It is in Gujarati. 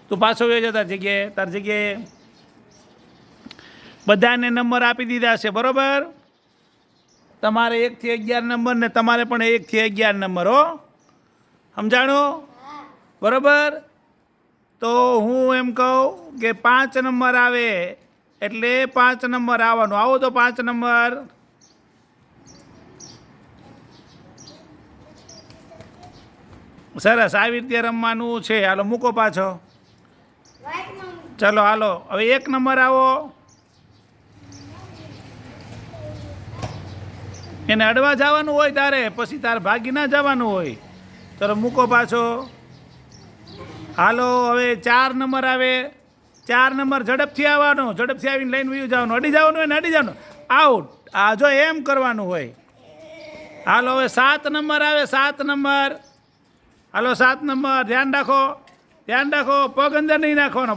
તું પાછો વયો જા તાર જગ્યાએ બધાને નંબર આપી દીધા છે બરોબર. તમારે 1 થી 11 નંબર ને તમારે પણ 1 થી 11 નંબર હો, સમજાણો બરોબર. તો હું એમ કહું કે 5 નંબર આવે એટલે 5 નંબર આવવાનું. આવો તો 5 નંબર. સરસ, આવી રીતે રમવાનું છે. હાલો મૂકો પાછો. ચલો હાલો હવે 1 નંબર આવો. એને અડવા જવાનું હોય તારે, પછી તારે ભાગી ના જવાનું હોય. ચલો મૂકો પાછો. હાલો હવે 4 નંબર આવે. 4 નંબર ઝડપથી આવવાનો, ઝડપથી આવીને લઈને વયું જવાનું. અડી જવાનું હોય ને અડી જવાનું, આઉટ. આ જો એમ કરવાનું હોય. હાલો હવે 7 નંબર આવે. 7 નંબર. હાલો 7 નંબર. ધ્યાન રાખો, પગ અંદર નહીં નાખવાનો.